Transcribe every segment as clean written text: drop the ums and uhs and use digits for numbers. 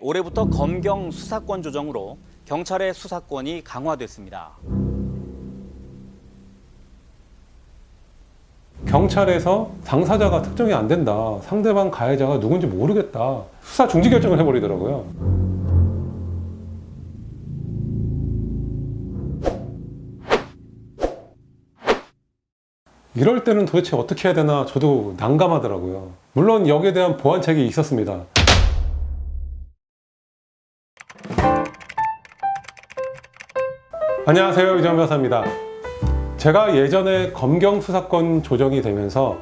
올해부터 검경 수사권 조정으로 경찰의 수사권이 강화됐습니다. 경찰에서 당사자가 특정이 안 된다, 상대방 가해자가 누군지 모르겠다, 수사 중지 결정을 해버리더라고요. 이럴 때는 도대체 어떻게 해야 되나 저도 난감하더라고요. 물론 여기에 대한 보완책이 있었습니다. 안녕하세요, 이정현 변호사입니다. 제가 예전에 검경 수사권 조정이 되면서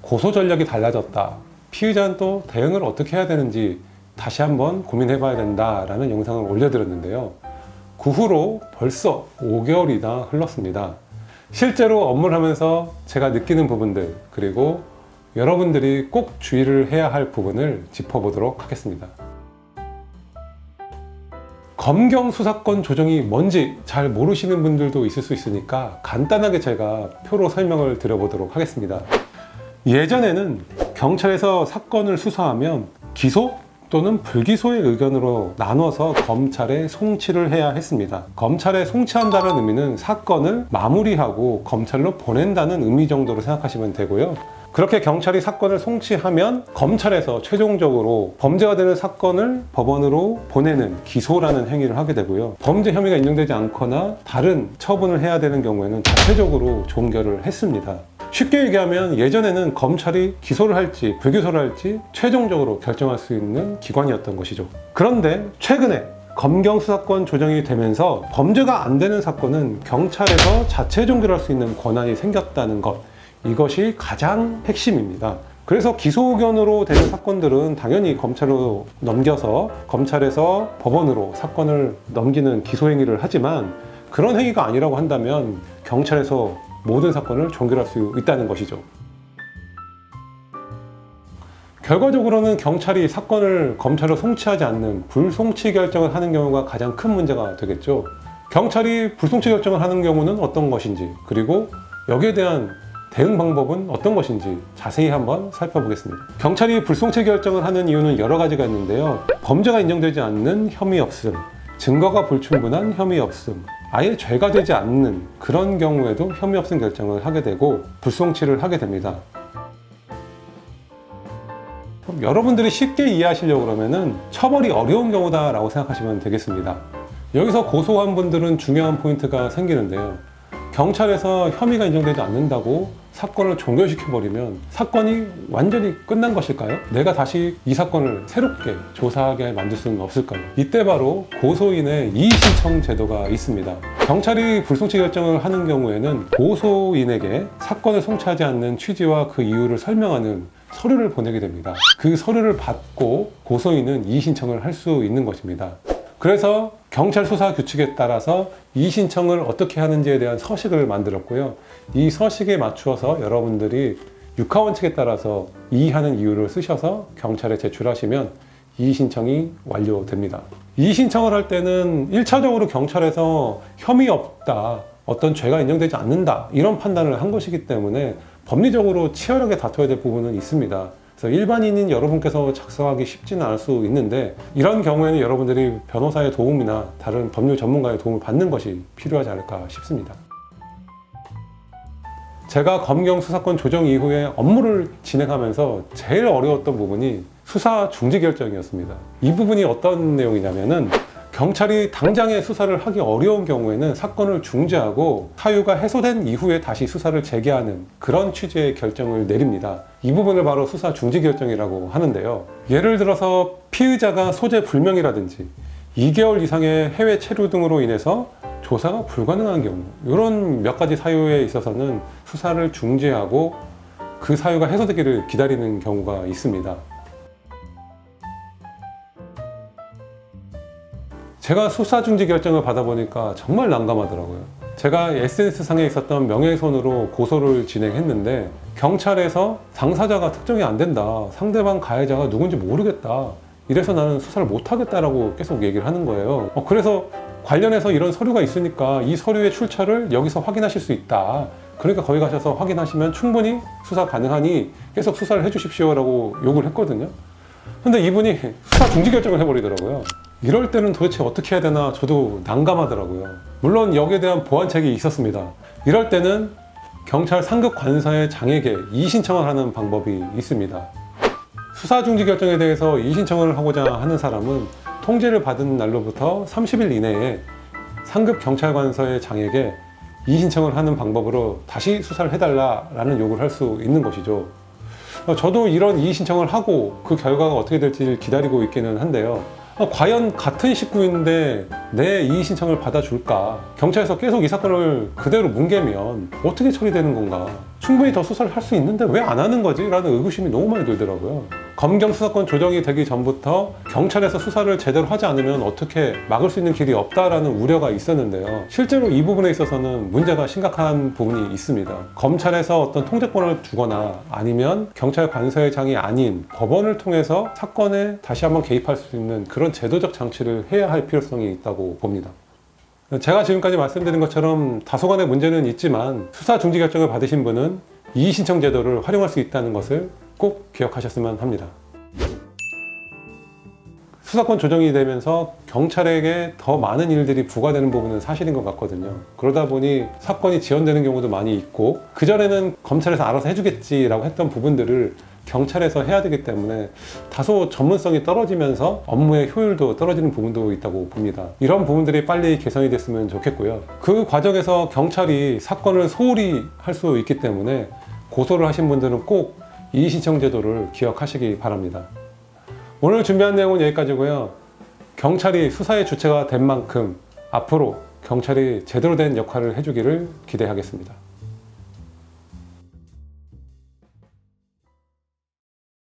고소 전략이 달라졌다, 피의자는 또 대응을 어떻게 해야 되는지 다시 한번 고민해 봐야 된다라는 영상을 올려드렸는데요. 그 후로 벌써 5개월이나 흘렀습니다. 실제로 업무를 하면서 제가 느끼는 부분들, 그리고 여러분들이 꼭 주의를 해야 할 부분을 짚어보도록 하겠습니다. 검경 수사권 조정이 뭔지 잘 모르시는 분들도 있을 수 있으니까 간단하게 제가 표로 설명을 드려보도록 하겠습니다. 예전에는 경찰에서 사건을 수사하면 기소 또는 불기소의 의견으로 나눠서 검찰에 송치를 해야 했습니다. 검찰에 송치한다는 의미는 사건을 마무리하고 검찰로 보낸다는 의미 정도로 생각하시면 되고요. 그렇게 경찰이 사건을 송치하면 검찰에서 최종적으로 범죄가 되는 사건을 법원으로 보내는 기소라는 행위를 하게 되고요. 범죄 혐의가 인정되지 않거나 다른 처분을 해야 되는 경우에는 자체적으로 종결을 했습니다. 쉽게 얘기하면 예전에는 검찰이 기소를 할지 불기소를 할지 최종적으로 결정할 수 있는 기관이었던 것이죠. 그런데 최근에 검경 수사권 조정이 되면서 범죄가 안 되는 사건은 경찰에서 자체 종결할 수 있는 권한이 생겼다는 것, 이것이 가장 핵심입니다. 그래서 기소 의견으로 되는 사건들은 당연히 검찰로 넘겨서 검찰에서 법원으로 사건을 넘기는 기소 행위를 하지만, 그런 행위가 아니라고 한다면 경찰에서 모든 사건을 종결할 수 있다는 것이죠. 결과적으로는 경찰이 사건을 검찰로 송치하지 않는 불송치 결정을 하는 경우가 가장 큰 문제가 되겠죠. 경찰이 불송치 결정을 하는 경우는 어떤 것인지, 그리고 여기에 대한 대응 방법은 어떤 것인지 자세히 한번 살펴보겠습니다. 경찰이 불송치 결정을 하는 이유는 여러 가지가 있는데요. 범죄가 인정되지 않는 혐의 없음, 증거가 불충분한 혐의 없음, 아예 죄가 되지 않는 그런 경우에도 혐의 없음 결정을 하게 되고 불송치를 하게 됩니다. 그럼 여러분들이 쉽게 이해하시려고 그러면은 처벌이 어려운 경우다라고 생각하시면 되겠습니다. 여기서 고소한 분들은 중요한 포인트가 생기는데요. 경찰에서 혐의가 인정되지 않는다고 사건을 종결시켜버리면 사건이 완전히 끝난 것일까요? 내가 다시 이 사건을 새롭게 조사하게 만들 수는 없을까요? 이때 바로 고소인의 이의신청 제도가 있습니다. 경찰이 불송치 결정을 하는 경우에는 고소인에게 사건을 송치하지 않는 취지와 그 이유를 설명하는 서류를 보내게 됩니다. 그 서류를 받고 고소인은 이의신청을 할 수 있는 것입니다. 그래서 경찰 수사 규칙에 따라서 이의신청을 어떻게 하는지에 대한 서식을 만들었고요. 이 서식에 맞추어서 여러분들이 육하원칙에 따라서 이의하는 이유를 쓰셔서 경찰에 제출하시면 이의신청이 완료됩니다. 이의신청을 할 때는 1차적으로 경찰에서 혐의 없다, 어떤 죄가 인정되지 않는다, 이런 판단을 한 것이기 때문에 법리적으로 치열하게 다퉈야 될 부분은 있습니다. 그래서 일반인인 여러분께서 작성하기 쉽지는 않을 수 있는데, 이런 경우에는 여러분들이 변호사의 도움이나 다른 법률 전문가의 도움을 받는 것이 필요하지 않을까 싶습니다. 제가 검경 수사권 조정 이후에 업무를 진행하면서 제일 어려웠던 부분이 수사 중지 결정이었습니다. 이 부분이 어떤 내용이냐면은, 경찰이 당장에 수사를 하기 어려운 경우에는 사건을 중지하고 사유가 해소된 이후에 다시 수사를 재개하는 그런 취지의 결정을 내립니다. 이 부분을 바로 수사 중지 결정이라고 하는데요. 예를 들어서 피의자가 소재 불명이라든지 2개월 이상의 해외 체류 등으로 인해서 조사가 불가능한 경우, 이런 몇 가지 사유에 있어서는 수사를 중지하고 그 사유가 해소되기를 기다리는 경우가 있습니다. 제가 수사 중지 결정을 받아보니까 정말 난감하더라고요. 제가 SNS상에 있었던 명예훼손으로 고소를 진행했는데 경찰에서 당사자가 특정이 안 된다, 상대방 가해자가 누군지 모르겠다, 이래서 나는 수사를 못하겠다라고 계속 얘기를 하는 거예요. 그래서 관련해서 이런 서류가 있으니까 이 서류의 출처를 여기서 확인하실 수 있다, 그러니까 거기 가셔서 확인하시면 충분히 수사 가능하니 계속 수사를 해주십시오 라고 욕을 했거든요. 근데 이분이 수사 중지 결정을 해버리더라고요. 이럴 때는 도대체 어떻게 해야 되나 저도 난감하더라고요. 물론 여기에 대한 보완책이 있었습니다. 이럴 때는 경찰 상급 관서의 장에게 이의신청을 하는 방법이 있습니다. 수사 중지 결정에 대해서 이의신청을 하고자 하는 사람은 통지를 받은 날로부터 30일 이내에 상급 경찰관서의 장에게 이의신청을 하는 방법으로 다시 수사를 해달라라는 요구를 할 수 있는 것이죠. 저도 이런 이의신청을 하고 그 결과가 어떻게 될지 기다리고 있기는 한데요. 과연 같은 식구인데 내 이의신청을 받아줄까? 경찰에서 계속 이 사건을 그대로 뭉개면 어떻게 처리되는 건가? 충분히 더 수사를 할 수 있는데 왜 안 하는 거지? 라는 의구심이 너무 많이 들더라고요. 검경 수사권 조정이 되기 전부터 경찰에서 수사를 제대로 하지 않으면 어떻게 막을 수 있는 길이 없다라는 우려가 있었는데요. 실제로 이 부분에 있어서는 문제가 심각한 부분이 있습니다. 검찰에서 어떤 통제권을 두거나 아니면 경찰 관서의장이 아닌 법원을 통해서 사건에 다시 한번 개입할 수 있는 그런 제도적 장치를 해야 할 필요성이 있다고 봅니다. 제가 지금까지 말씀드린 것처럼 다소간의 문제는 있지만 수사 중지 결정을 받으신 분은 이의신청 제도를 활용할 수 있다는 것을 꼭 기억하셨으면 합니다. 수사권 조정이 되면서 경찰에게 더 많은 일들이 부과되는 부분은 사실인 것 같거든요. 그러다 보니 사건이 지연되는 경우도 많이 있고 그전에는 검찰에서 알아서 해주겠지라고 했던 부분들을 경찰에서 해야 되기 때문에 다소 전문성이 떨어지면서 업무의 효율도 떨어지는 부분도 있다고 봅니다. 이런 부분들이 빨리 개선이 됐으면 좋겠고요. 그 과정에서 경찰이 사건을 소홀히 할 수 있기 때문에 고소를 하신 분들은 꼭 이의신청 제도를 기억하시기 바랍니다. 오늘 준비한 내용은 여기까지고요. 경찰이 수사의 주체가 된 만큼 앞으로 경찰이 제대로 된 역할을 해주기를 기대하겠습니다.